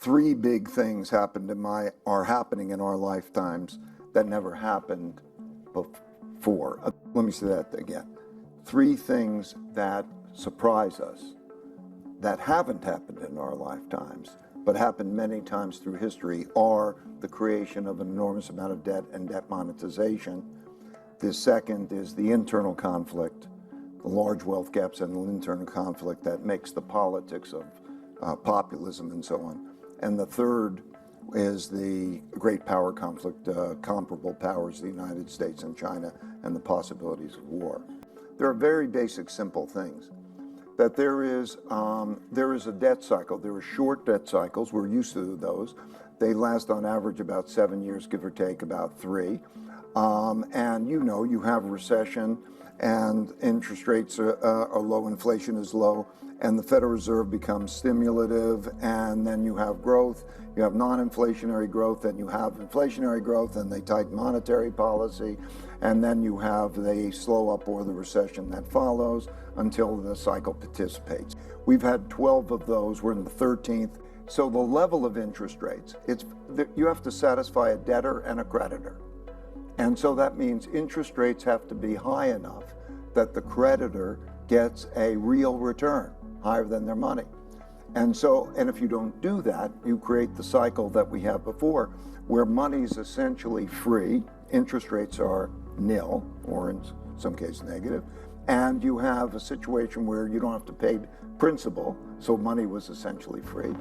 three big things are happening in our lifetimes that never happened before. Let me say that again. Three things that surprise us that haven't happened in our lifetimes, but happened many times through history, are the creation of an enormous amount of debt and debt monetization. The second is the internal conflict, the large wealth gaps and the internal conflict that makes the politics of populism and so on. And the third is the great power conflict, comparable powers, the United States and China, and the possibilities of war. There are very basic, simple things. That there is a debt cycle. There are short debt cycles. We're used to those. They last on average about 7 years, give or take about 3. And you have recession and interest rates are low, inflation is low, and the Federal Reserve becomes stimulative, and then you have growth. You have non-inflationary growth, and you have inflationary growth, and they tighten monetary policy, and then you have the slow up or the recession that follows until the cycle participates. We've had 12 of those. We're in the 13th. So the level of interest rates, you have to satisfy a debtor and a creditor. And so that means interest rates have to be high enough that the creditor gets a real return, higher than their money. And if you don't do that, you create the cycle that we have before, where money is essentially free, interest rates are nil, or in some cases negative, and you have a situation where you don't have to pay principal, so money was essentially free.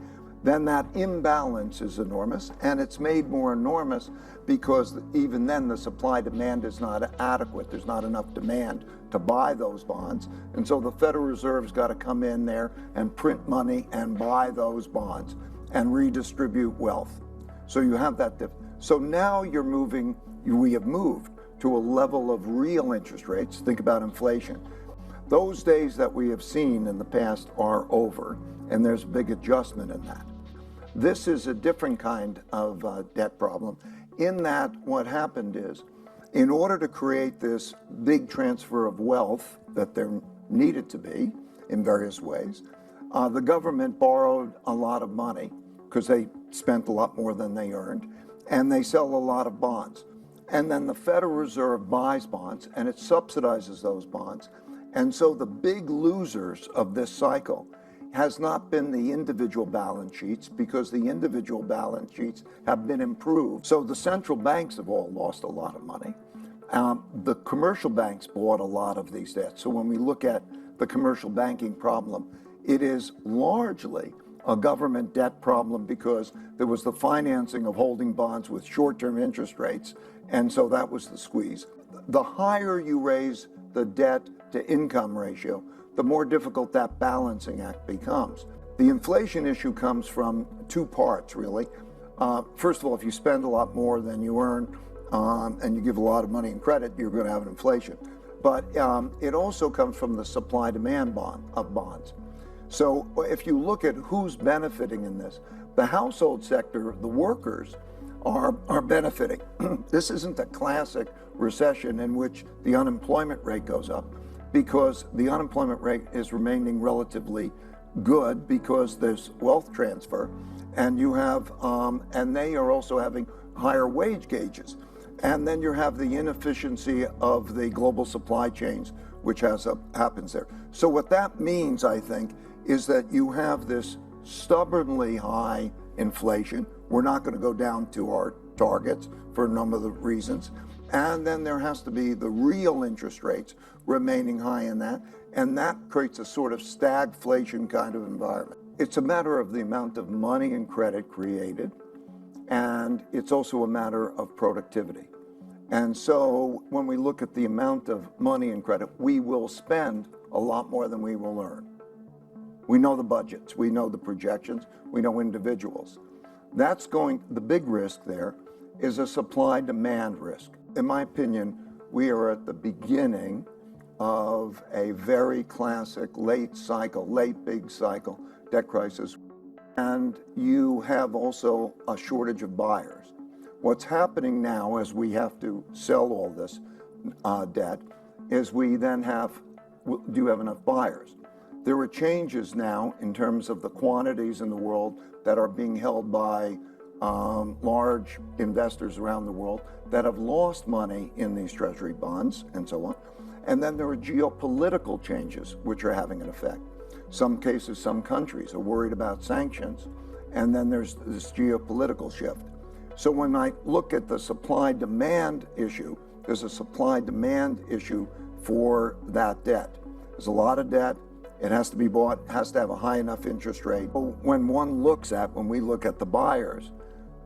Then that imbalance is enormous, and it's made more enormous because even then the supply-demand is not adequate. There's not enough demand to buy those bonds, and so the Federal Reserve's got to come in there and print money and buy those bonds and redistribute wealth. So you have that. So now we have moved to a level of real interest rates. Think about inflation. Those days that we have seen in the past are over, and there's a big adjustment in that. This is a different kind of debt problem, in that what happened is, in order to create this big transfer of wealth that there needed to be in various ways, the government borrowed a lot of money because they spent a lot more than they earned, and they sell a lot of bonds. And then the Federal Reserve buys bonds, and it subsidizes those bonds. And so the big losers of this cycle has not been the individual balance sheets, because the individual balance sheets have been improved. So the central banks have all lost a lot of money. The commercial banks bought a lot of these debts. So when we look at the commercial banking problem, it is largely a government debt problem, because there was the financing of holding bonds with short-term interest rates, and so that was the squeeze. The higher you raise the debt to income ratio, the more difficult that balancing act becomes. The inflation issue comes from two parts, really. First of all, if you spend a lot more than you earn, and you give a lot of money in credit, you're going to have an inflation. But it also comes from the supply-demand of bonds. So if you look at who's benefiting in this, the household sector, the workers, are benefiting. This isn't a classic recession in which the unemployment rate goes up, because the unemployment rate is remaining relatively good because there's wealth transfer, and you have, and they are also having higher wage gauges. And then you have the inefficiency of the global supply chains, which happens there. So what that means, I think, is that you have this stubbornly high inflation. We're not going to go down to our targets for a number of reasons. And then there has to be the real interest rates remaining high in that. And that creates a sort of stagflation kind of environment. It's a matter of the amount of money and credit created. And it's also a matter of productivity. And so when we look at the amount of money and credit, we will spend a lot more than we will earn. We know the budgets, we know the projections, we know individuals. The big risk there is a supply-demand risk. In my opinion, we are at the beginning of a very classic late big cycle debt crisis. And you have also a shortage of buyers. What's happening now, as we have to sell all this debt, is we then do have enough buyers. There are changes now in terms of the quantities in the world that are being held by large investors around the world that have lost money in these treasury bonds and so on. And then there are geopolitical changes which are having an effect. Some cases, some countries are worried about sanctions, and then there's this geopolitical shift. So when I look at the supply-demand issue, there's a supply-demand issue for that debt. There's a lot of debt. It has to be bought, has to have a high enough interest rate. When we look at the buyers,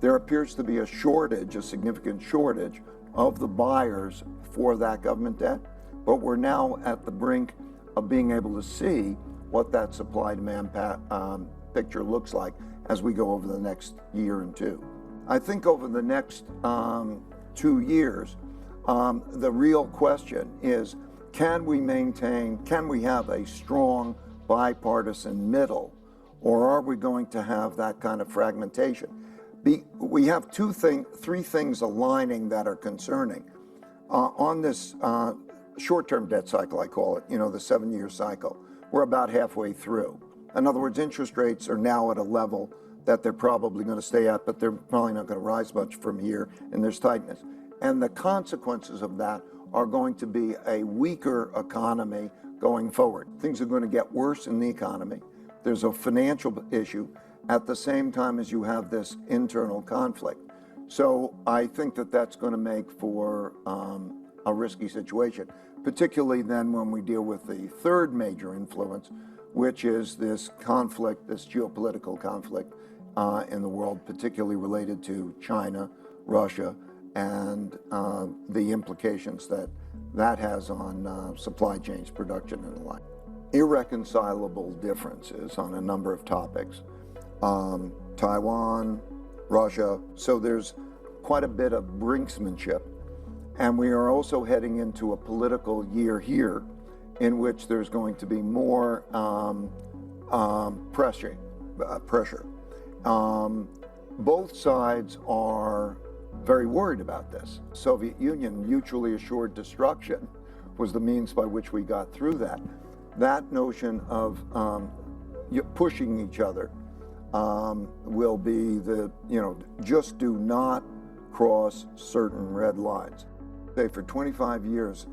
there appears to be a shortage, a significant shortage of the buyers for that government debt. But we're now at the brink of being able to see what that supply-demand picture looks like as we go over the next year and two. I think over the next 2 years, the real question is, can we have a strong bipartisan middle, or are we going to have that kind of fragmentation? We have three things aligning that are concerning. On this short-term debt cycle, I call it, the 7-year cycle, we're about halfway through. In other words, interest rates are now at a level that they're probably going to stay at, but they're probably not going to rise much from here, and there's tightness. And the consequences of that are going to be a weaker economy going forward. Things are going to get worse in the economy. There's a financial issue at the same time as you have this internal conflict. So I think that that's going to make for a risky situation, particularly then when we deal with the third major influence, which is this conflict, this geopolitical conflict in the world, particularly related to China, Russia, and the implications that has on supply chains, production, and the like. Irreconcilable differences on a number of topics. Taiwan, Russia, so there's quite a bit of brinksmanship. And we are also heading into a political year here in which there's going to be more pressure. Both sides are very worried about this. Soviet Union, mutually assured destruction was the means by which we got through that. That notion of pushing each other will be just do not cross certain red lines. Say for 25 years,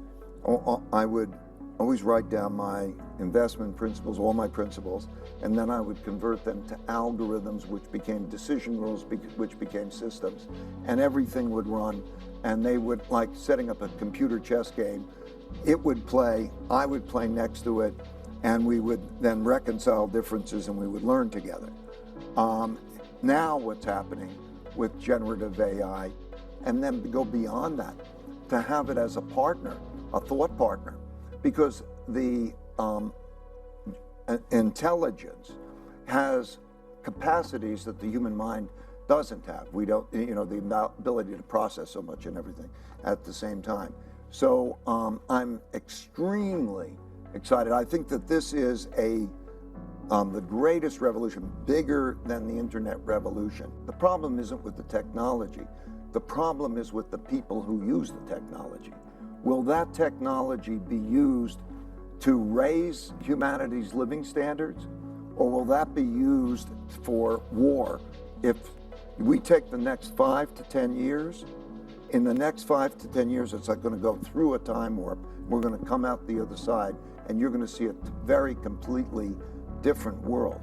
I would always write down my investment principles, all my principles, and then I would convert them to algorithms, which became decision rules, which became systems, and everything would run, and they would, like setting up a computer chess game, it would play, I would play next to it, and we would then reconcile differences and we would learn together. Now what's happening with generative AI, and then to go beyond that, to have it as a partner, a thought partner, because the intelligence has capacities that the human mind doesn't have. We don't, the ability to process so much and everything at the same time. So I'm extremely excited. I think that this is the greatest revolution, bigger than the internet revolution. The problem isn't with the technology. The problem is with the people who use the technology. Will that technology be used to raise humanity's living standards, or will that be used for war? If we take the next 5 to 10 years, in the next 5 to 10 years, it's like going to go through a time warp. We're going to come out the other side, and you're going to see a very completely different world.